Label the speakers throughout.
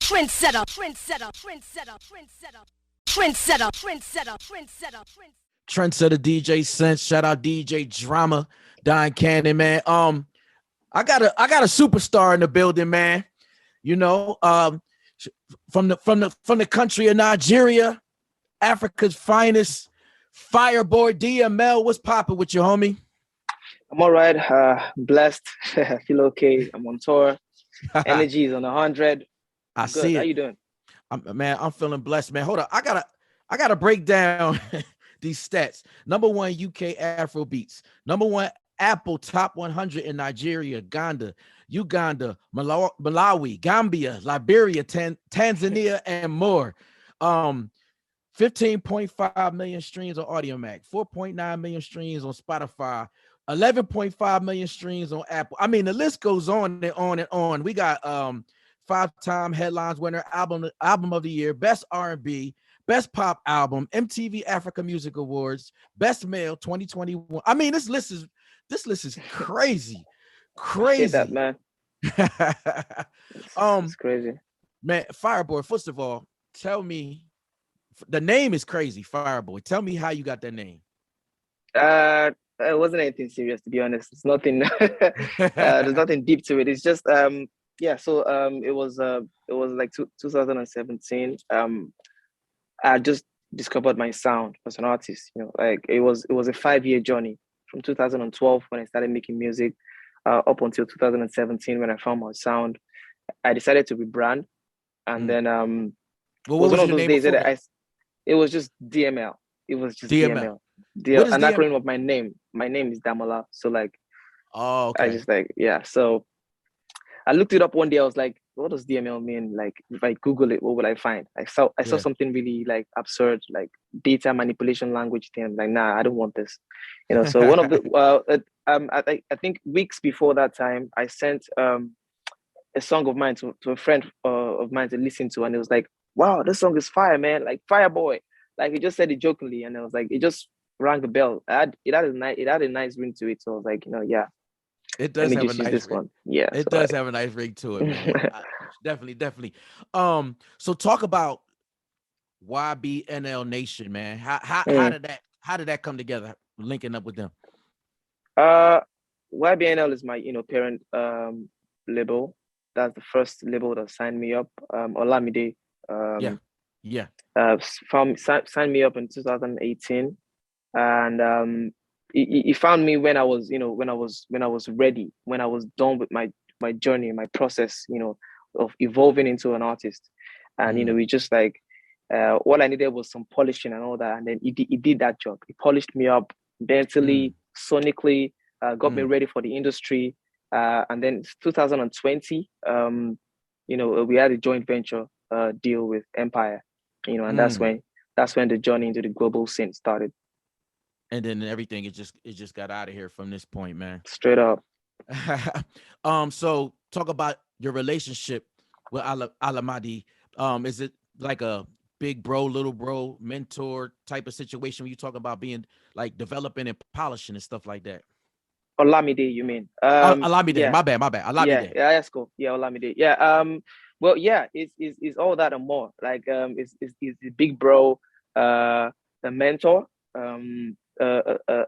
Speaker 1: Trendsetter DJ Sense. Shout out DJ Drama, Don Cannon, man. I got a superstar in the building, man. You know, from the country of Nigeria, Africa's finest, Fireboy DML. What's popping with you, homie?
Speaker 2: I'm all right. Blessed. I feel okay. I'm on tour. Energy is on 100.
Speaker 1: I
Speaker 2: Good.
Speaker 1: see it.
Speaker 2: How you doing?
Speaker 1: I'm feeling blessed, man. Hold on. I gotta break down these stats. Number 1 UK Afrobeats. Number 1 Apple Top 100 in Nigeria, Uganda, Malawi, Gambia, Liberia, Tanzania, and more. 15.5 million streams on AudioMac, 4.9 million streams on Spotify, 11.5 million streams on Apple. I mean, the list goes on and on and on. We got 5-time headlines winner, album of the year, best R&B, best pop album, MTV Africa Music Awards, best male 2021. I mean, this list is crazy.
Speaker 2: Crazy. That, man. It's crazy.
Speaker 1: Man, Fireboy, first of all, tell me, the name is crazy, Fireboy. Tell me how you got that name.
Speaker 2: It wasn't anything serious, to be honest. It's nothing there's nothing deep to it. It's just it was like 2017. I just discovered my sound as an artist. You know, like it was a 5-year journey from 2012 when I started making music up until 2017 when I found my sound. I decided to rebrand, and then
Speaker 1: what was
Speaker 2: one of
Speaker 1: your
Speaker 2: those
Speaker 1: name
Speaker 2: days that it was just DML. It was just DML. An acronym of my name. My name is Damola. So like,
Speaker 1: oh, okay.
Speaker 2: I just like, yeah. So I looked it up one day. I was like, what does DML mean? Like, if I Google it, what would I find? I saw something really like absurd, like data manipulation language thing. I'm like, nah, I don't want this. You know. So one of the I think weeks before that time, I sent a song of mine to a friend of mine to listen to, and it was like, wow, this song is fire, man! Like Fireboy. Like he just said it jokingly, and I was like, it just rang the bell. It had a nice ring to it. So I was like, you know, yeah.
Speaker 1: It does have a nice ring.
Speaker 2: One. Yeah,
Speaker 1: it does have a nice ring to it, man. Definitely. So talk about YBNL Nation, man. How did that come together? Linking up with them.
Speaker 2: YBNL is my parent label. That's the first label that signed me up. Olamide. Signed me up in 2018, and he found me when I was ready, when I was done with my journey, my process, of evolving into an artist. And we just like all I needed was some polishing and all that, and then he did that job. He polished me up mentally, sonically, got me ready for the industry. And then 2020, we had a joint venture deal with Empire, and that's when the journey into the global scene started.
Speaker 1: And then everything it just got out of here from this point, man.
Speaker 2: Straight up.
Speaker 1: So talk about your relationship with Alamadi. Is it like a big bro, little bro, mentor type of situation when you talk about being like developing and polishing and stuff like that?
Speaker 2: Olamide, you mean?
Speaker 1: Olamide, yeah. My bad. Olamide.
Speaker 2: Yeah, that's cool. Yeah, Olamide. Yeah. Well, yeah, it's all that and more. Like, it's the big bro, the mentor, a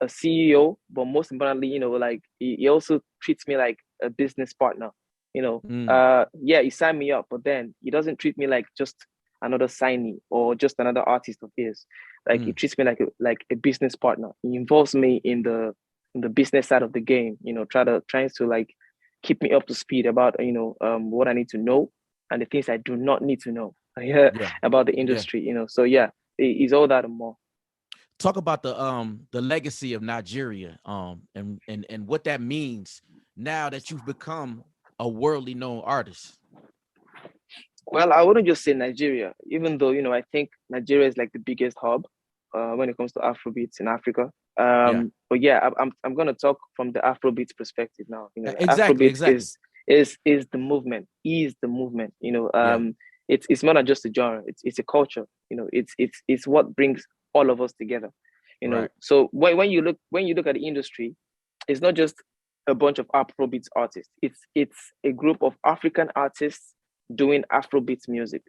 Speaker 2: CEO, but most importantly, like he also treats me like a business partner. Yeah, he signed me up, but then he doesn't treat me like just another signee or just another artist of his. Like he treats me like a business partner. He involves me in the business side of the game. Trying to like keep me up to speed about what I need to know and the things I do not need to know about the industry. So yeah, he's all that and more.
Speaker 1: Talk about the legacy of Nigeria, and what that means now that you've become a worldly known artist.
Speaker 2: Well, I wouldn't just say Nigeria, even though I think Nigeria is like the biggest hub when it comes to Afrobeats in Africa. But yeah, I'm gonna talk from the Afrobeats perspective now.
Speaker 1: Exactly.
Speaker 2: Is the movement, is the movement. It's more than just a genre. It's a culture. It's what brings all of us together.
Speaker 1: Right.
Speaker 2: So when you look at the industry, it's not just a bunch of Afrobeats artists. It's a group of African artists doing Afrobeats music.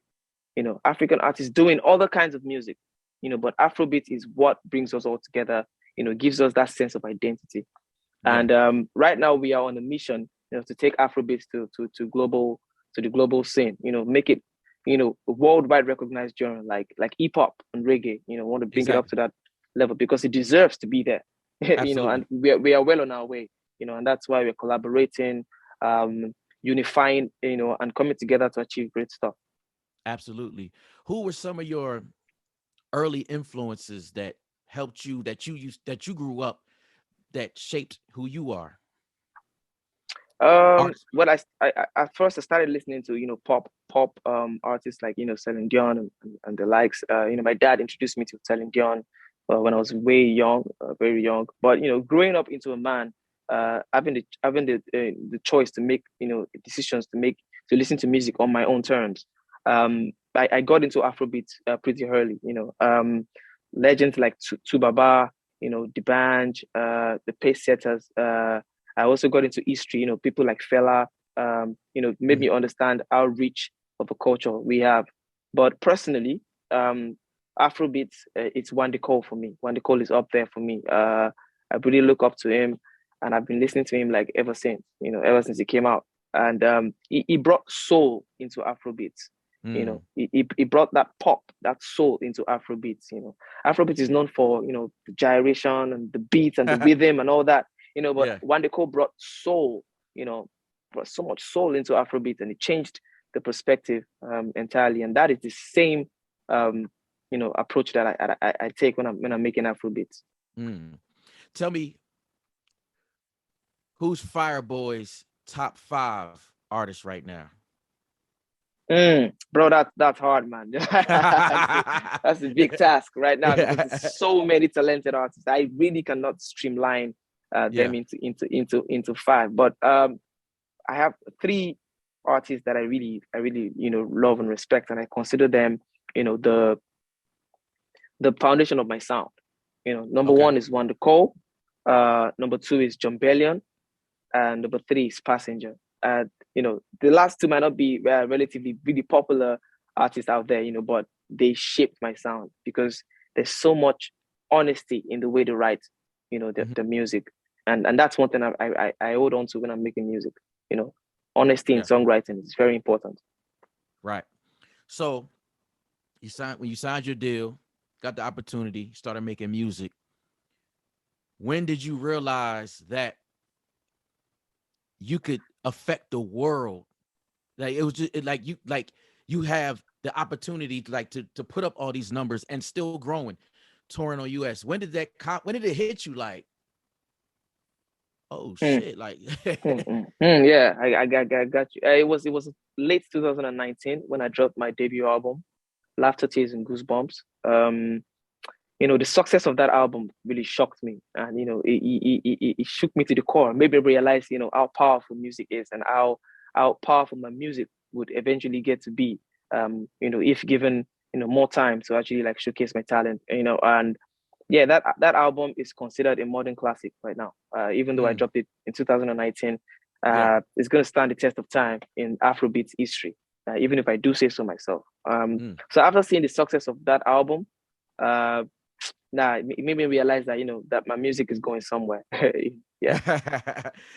Speaker 2: African artists doing other kinds of music, but Afrobeat is what brings us all together, gives us that sense of identity.
Speaker 1: Yeah.
Speaker 2: And right now we are on a mission, to take Afrobeats to the global scene, make it, a worldwide recognized genre like hip hop and reggae, want to bring it up to that level because it deserves to be there. And we are well on our way, and that's why we're collaborating, unifying, and coming together to achieve great stuff.
Speaker 1: Absolutely. Who were some of your early influences that helped you, that you grew up, that shaped who you are?
Speaker 2: Well, I at first I started listening to pop artists like Celine Dion and the likes. My dad introduced me to Celine Dion when I was way young, very young. But growing up into a man, having the choice to make decisions to listen to music on my own terms. I got into Afrobeat pretty early. Legends like Tubaba, D'banj, the Pace Setters. I also got into history, people like Fela, made me understand how rich of a culture we have. But personally, Afrobeats, it's Wande Cole for me. Wande Cole is up there for me. I really look up to him, and I've been listening to him like ever since he came out. And he brought soul into Afrobeats. He brought that pop, that soul into Afrobeats. Afrobeats is known for the gyration and the beats and the rhythm and all that. But Wande Cole brought soul, brought so much soul into Afrobeat, and it changed the perspective entirely. And that is the same, approach that I take when I'm making Afrobeats.
Speaker 1: Tell me, who's Fireboy's top 5 artists right now?
Speaker 2: Bro, that's hard, man. That's a big task right now because there's so many talented artists. I really cannot streamline them into 5. But I have 3 artists that I really love and respect, and I consider them the foundation of my sound. Number 1 is Wande Cole, number 2 is John Bellion, and number 3 is Passenger. The last 2 might not be relatively really popular artists out there, but they shaped my sound because there's so much honesty in the way they write, the music. And that's one thing I hold on to when I'm making music. Honesty in songwriting is very important.
Speaker 1: Right. So when you signed your deal, got the opportunity, started making music. When did you realize that you could affect the world? Like it was just you have the opportunity to put up all these numbers and still growing, touring on US. When did it hit you like, oh shit, like
Speaker 2: yeah, I got you. It was late 2019 when I dropped my debut album, Laughter, Tears and Goosebumps. The success of that album really shocked me, and it shook me to the core. Made me realize how powerful music is and how powerful my music would eventually get to be, if given more time to actually like showcase my talent. And yeah, that album is considered a modern classic right now. Even though I dropped it in 2019, it's going to stand the test of time in Afrobeats history, even if I do say so myself. So after seeing the success of that album, it made me realize that that my music is going somewhere. Yeah.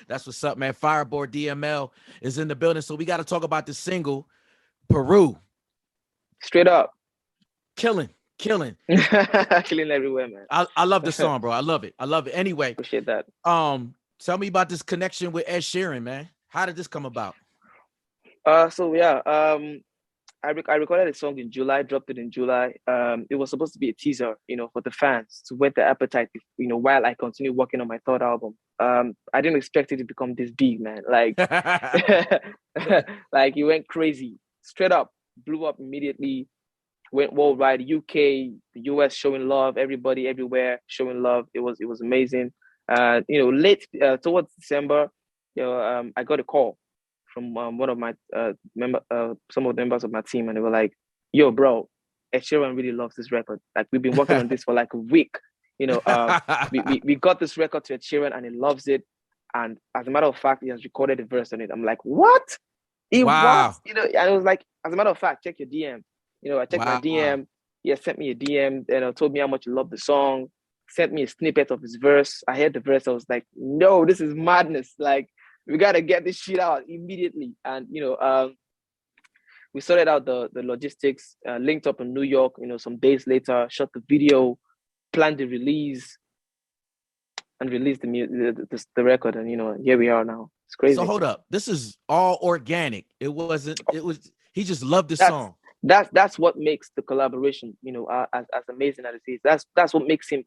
Speaker 1: That's what's up, man. Fireboy DML is in the building, so we got to talk about the single Peru.
Speaker 2: Straight up
Speaker 1: killing
Speaker 2: killing everywhere, man.
Speaker 1: I love the song, bro. I love it anyway.
Speaker 2: Appreciate that.
Speaker 1: Tell me about this connection with Ed Sheeran, man. How did this come about?
Speaker 2: I recorded a song in July, dropped it in July. It was supposed to be a teaser, for the fans to whet the appetite, while I continue working on my third album. I didn't expect it to become this big, man. Like, like it went crazy, straight up, blew up immediately, went worldwide, UK, the US showing love, everybody everywhere showing love. It was amazing. Late towards December, I got a call from one of my some of the members of my team, and they were like, "Yo, bro, Ed Sheeran really loves this record. Like, we've been working on this for like a week. We got this record to Ed Sheeran, and he loves it. And as a matter of fact, he has recorded a verse on it." I'm like, "What?" It
Speaker 1: Wow.
Speaker 2: was, and it was like, as a matter of fact, check your DM. I checked my
Speaker 1: Wow.
Speaker 2: DM. He sent me a DM and told me how much he loved the song. Sent me a snippet of his verse. I heard the verse. I was like, no, this is madness. Like, we gotta get this shit out immediately. And we sorted out the logistics. Linked up in New York. Some days later, shot the video, planned the release, and released the record. And here we are now. It's crazy.
Speaker 1: So hold up. This is all organic. It was he just loved the
Speaker 2: That's
Speaker 1: song.
Speaker 2: that's what makes the collaboration, as amazing as it is. That's what makes him,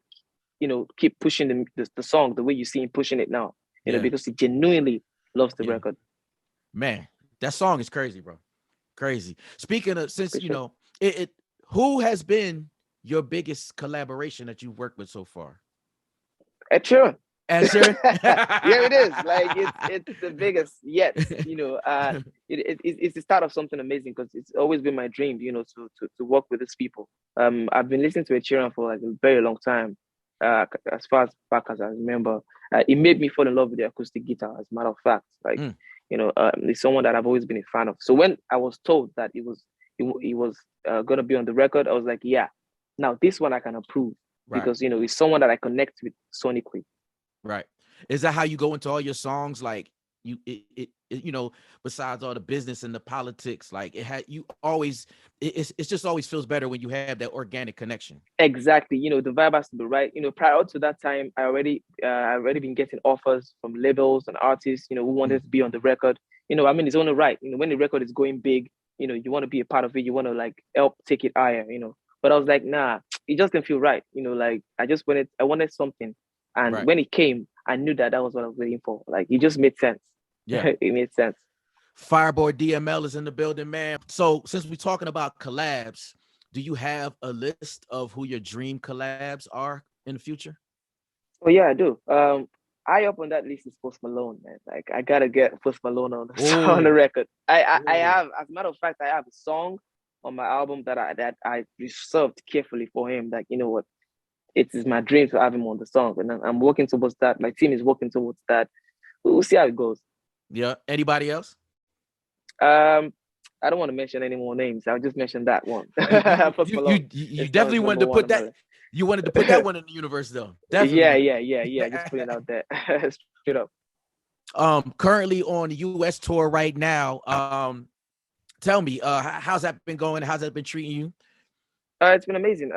Speaker 2: keep pushing the song the way you see him pushing it now. Because he genuinely loves the record.
Speaker 1: Man, that song is crazy, bro. Crazy. Speaking of, since who has been your biggest collaboration that you've worked with so far?
Speaker 2: Ed Sheeran.
Speaker 1: Ed Sheeran?
Speaker 2: Yeah, it is. Like it's the biggest yet. It's the start of something amazing, because it's always been my dream, to work with these people. I've been listening to Ed Sheeran for like a very long time. As far back as I remember, it made me fall in love with the acoustic guitar. As a matter of fact, like it's someone that I've always been a fan of. So when I was told that it was gonna be on the record, I was like, yeah, now this one I can approve, because it's someone that I connect with sonically.
Speaker 1: Right. Is that how you go into all your songs? Like besides all the business and the politics, like it just always feels better when you have that organic connection.
Speaker 2: Exactly. The vibe has to be right. Prior to that time, I already been getting offers from labels and artists, who wanted to be on the record. It's only right. When the record is going big, you want to be a part of it. You want to like help take it higher, But I was like, nah, it just didn't feel right. Like I wanted something. And when it came, I knew that was what I was waiting for. Like, it just made sense.
Speaker 1: Yeah.
Speaker 2: It made sense.
Speaker 1: Fireboy DML is in the building, man. So since we're talking about collabs, do you have a list of who your dream collabs are in the future?
Speaker 2: Oh, yeah, I do. High up on that list is Post Malone, man. Like, I gotta get Post Malone on the record. I have, as a matter of fact, I have a song on my album that I reserved carefully for him. Like, you know what? It is my dream to have him on the song, and I'm working towards that. My team is working towards that. We'll see how it goes.
Speaker 1: Yeah. Anybody else?
Speaker 2: I don't want to mention any more names. I'll just mention that one.
Speaker 1: You definitely wanted to put that. You wanted to put that one in the universe, though. Definitely.
Speaker 2: Yeah. Just put it out there. Straight up.
Speaker 1: Currently on the U.S. tour right now. Tell me, how's that been going? How's that been treating you?
Speaker 2: It's been amazing.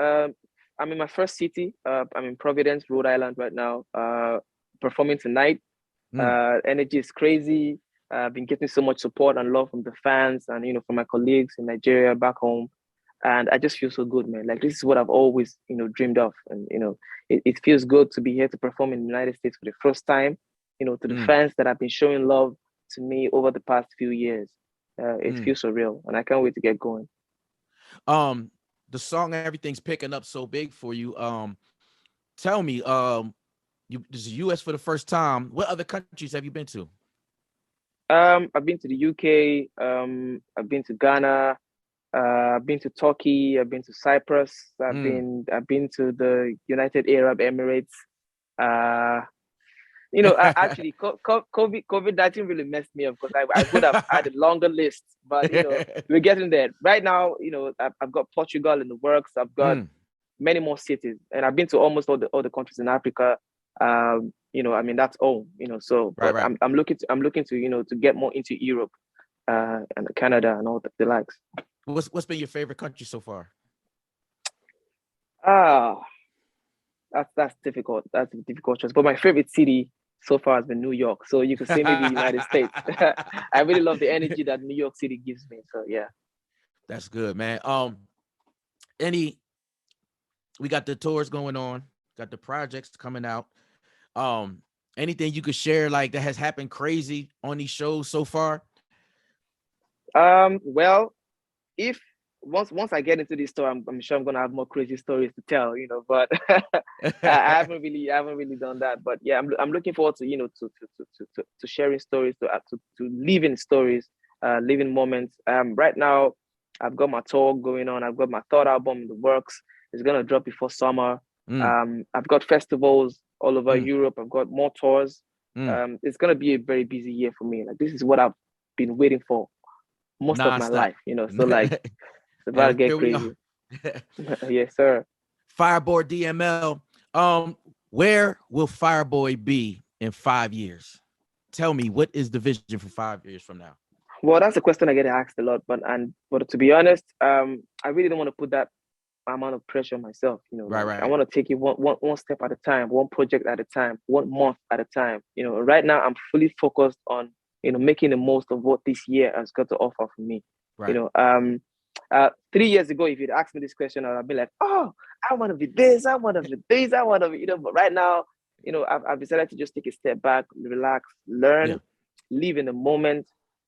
Speaker 2: I'm in my first city. I'm in Providence, Rhode Island right now. Performing tonight. Energy is crazy. I've been getting so much support and love from the fans and from my colleagues in Nigeria, back home, and I just feel so good, man. Like, this is what I've always dreamed of, and it feels good to be here to perform in the United States for the first time. To the fans that have been showing love to me over the past few years. It feels surreal, and I can't wait to get going.
Speaker 1: The song Everything's Picking Up so big for you. Tell me, this is US for the first time. What other countries have you been to?
Speaker 2: I've been to the UK. I've been to Ghana. I've been to Turkey. I've been to Cyprus. I've been to the United Arab Emirates. Actually, COVID-19 really messed me up, because I would have had a longer list, but we're getting there. Right now, I've got Portugal in the works. I've got many more cities, and I've been to almost all the countries in Africa. That's all. So right. I'm looking to to get more into Europe, and Canada and all the likes.
Speaker 1: What's been your favorite country so far?
Speaker 2: That's difficult. That's a difficult choice. But my favorite city so far has been New York. So you could say maybe United States. I really love the energy that New York City gives me. So yeah.
Speaker 1: That's good, man. We got the tours going on, got the projects coming out. Anything you could share like that has happened crazy on these shows so far?
Speaker 2: Well, if once I get into this story, I'm sure I'm gonna have more crazy stories to tell, but I haven't really done that. But yeah, I'm looking forward to to sharing stories, to living stories, living moments. Right now I've got my tour going on. I've got my third album in the works. It's gonna drop before summer. I've got festivals all over Europe. I've got more tours. It's gonna be a very busy year for me. Like, this is what I've been waiting for most of my
Speaker 1: Non-stop.
Speaker 2: life, you know. So like it's about to get
Speaker 1: Here we
Speaker 2: crazy.
Speaker 1: are.
Speaker 2: Yes, sir.
Speaker 1: Fireboy DML. Where will Fireboy be in 5 years? Tell me, what is the vision for 5 years from now?
Speaker 2: Well, that's a question I get asked a lot, but to be honest, I really don't want to put that amount of pressure on myself. You know,
Speaker 1: Right,
Speaker 2: like, I
Speaker 1: right.
Speaker 2: want to take it one step at a time, one project at a time, 1 month at a time. You know, right now I'm fully focused on, you know, making the most of what this year has got to offer for me. You
Speaker 1: Right.
Speaker 2: know, 3 years ago, if you'd asked me this question, I'd be like, oh, I want to be this, I want to be this, I want to be, you know. But right now, you know, I've decided to just take a step back, relax,
Speaker 1: Yeah.
Speaker 2: learn, live in the moment,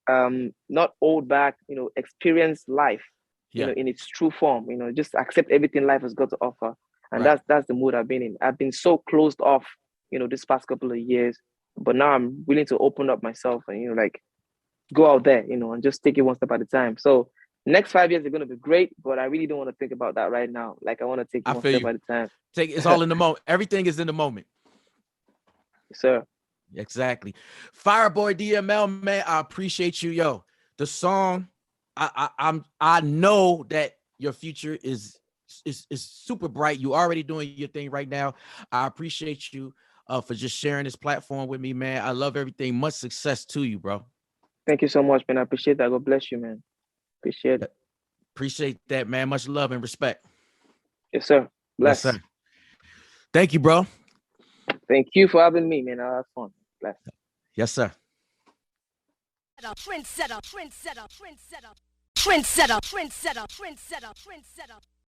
Speaker 2: not hold back, you know, experience life, you
Speaker 1: Yeah.
Speaker 2: know, in its true form, you know, just accept everything life has got to offer. And
Speaker 1: Right.
Speaker 2: that's the mood I've been in. I've been so closed off, you know, this past couple of years, but now I'm willing to open up myself and, you know, like go out there, you know, and just take it one step at a time. So next 5 years are going to be great, but I really don't want to think about that right now. Like I want to take it
Speaker 1: I
Speaker 2: one
Speaker 1: feel
Speaker 2: step
Speaker 1: you.
Speaker 2: at a time.
Speaker 1: It's all in the moment. Everything is in the moment.
Speaker 2: Sir.
Speaker 1: Exactly. Fireboy DML, man, I appreciate you. Yo, the song, I know that your future is super bright. You already doing your thing right now. I appreciate you for just sharing this platform with me, man. I love everything. Much success to you, bro.
Speaker 2: Thank you so much, man. I appreciate that. God bless you, man. Appreciate it.
Speaker 1: Appreciate that, man. Much love and respect.
Speaker 2: Yes, sir.
Speaker 1: Yes,
Speaker 2: Bless.
Speaker 1: sir. Thank you, bro.
Speaker 2: Thank you for having me, man. I had fun. Bless.
Speaker 1: Yes, sir.
Speaker 3: Trendsetter, trendsetter, trendsetter, trendsetter, trendsetter, trendsetter, trendsetter.